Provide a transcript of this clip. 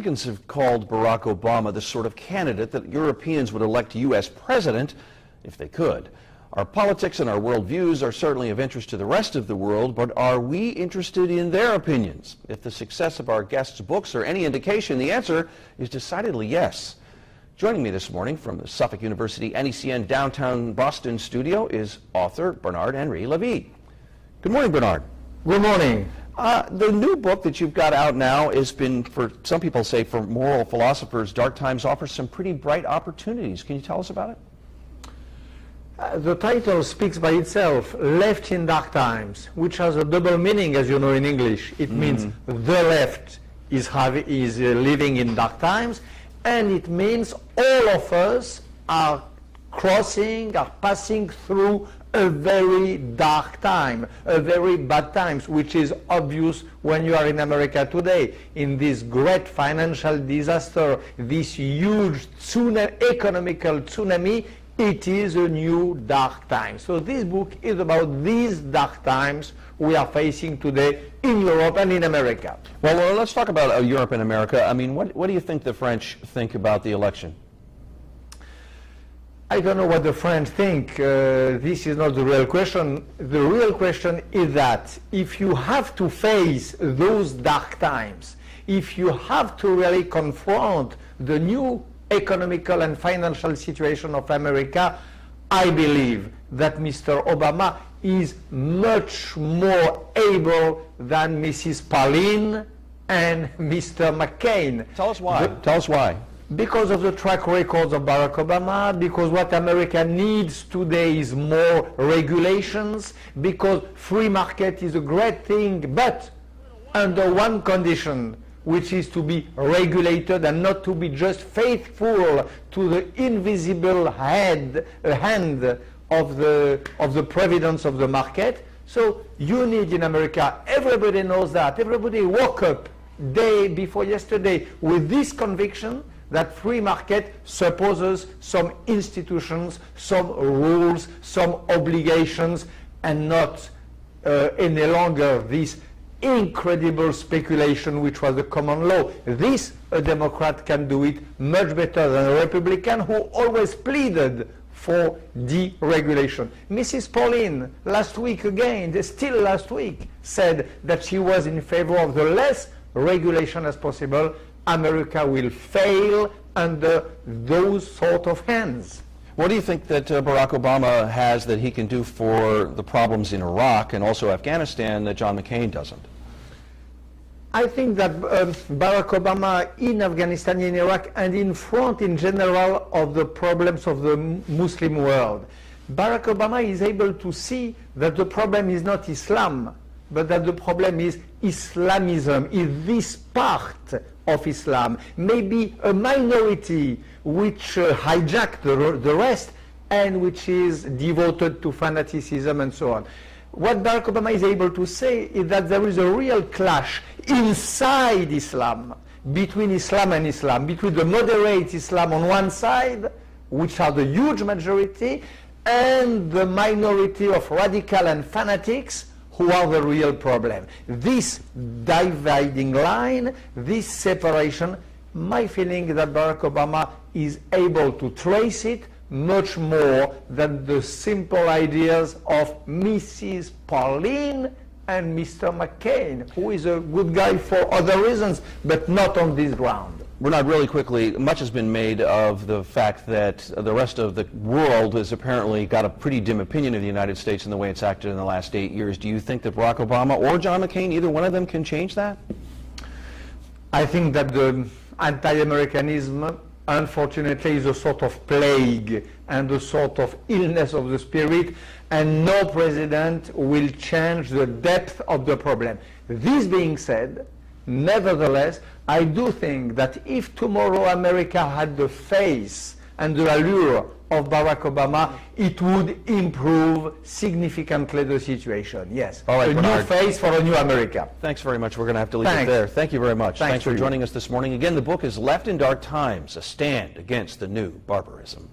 Republicans have called Barack Obama the sort of candidate that Europeans would elect U.S. president if they could. Our politics and our worldviews are certainly of interest to the rest of the world, but are we interested in their opinions? If the success of our guests' books are any indication, the answer is decidedly yes. Joining me this morning from the Suffolk University NECN downtown Boston studio is author Bernard-Henri Lévy. Good morning, Bernard. Good morning. The new book that you've got out now has been, for some people say, for moral philosophers, Dark Times offers some pretty bright opportunities. Can you tell us about it? The title speaks by itself, Left in Dark Times, which has a double meaning, as you know, in English. It means the left is living in dark times, and it means all of us are passing through a very dark time, a very bad times, which is obvious when you are in America today. In this great financial disaster, this huge economical tsunami, it is a new dark time. So this book is about these dark times we are facing today in Europe and in America. Well, let's talk about Europe and America. I mean, what do you think the French think about the election? I don't know what the French think. This is not the real question. The real question is that if you have to face those dark times, if you have to really confront the new economical and financial situation of America, I believe that Mr. Obama is much more able than Mrs. Pauline and Mr. McCain. Tell us why. Tell us why. Because of the track records of Barack Obama, because what America needs today is more regulations, because free market is a great thing, but under one condition, which is to be regulated and not to be just faithful to the invisible hand of the providence of the market. So you need in America, everybody knows that, everybody woke up day before yesterday with this conviction that free market supposes some institutions, some rules, some obligations, and not any longer this incredible speculation which was the common law. This, a Democrat can do it much better than a Republican who always pleaded for deregulation. Mrs. Pauline, last week again, still last week, said that she was in favor of the less regulation as possible. America will fail under those sort of hands. What do you think that Barack Obama has that he can do for the problems in Iraq and also Afghanistan that John McCain doesn't? I think that Barack Obama in Afghanistan, in Iraq, and in front in general of the problems of the Muslim world, Barack Obama is able to see that the problem is not Islam, but that the problem is Islamism, is this part of Islam, maybe a minority which hijacked the rest and which is devoted to fanaticism and so on. What Barack Obama is able to say is that there is a real clash inside Islam, between Islam and Islam, between the moderate Islam on one side, which are the huge majority, and the minority of radical and fanatics who are the real problem. This dividing line, this separation, my feeling is that Barack Obama is able to trace it much more than the simple ideas of Mrs. Pauline and Mr. McCain, who is a good guy for other reasons, but not on this ground. Bernard, really quickly, much has been made of the fact that the rest of the world has apparently got a pretty dim opinion of the United States and the way it's acted in the last 8 years. Do you think that Barack Obama or John McCain, either one of them, can change that? I think that the anti-Americanism, unfortunately, is a sort of plague and a sort of illness of the spirit, and no president will change the depth of the problem. This being said, nevertheless, I do think that if tomorrow America had the face and the allure of Barack Obama, it would improve significantly the situation. Yes. All right, Bernard. New face for a new America. Thanks very much. We're going to have to leave it there. Thank you very much. Thanks for joining us this morning. Again, the book is Left in Dark Times, A Stand Against the New Barbarism.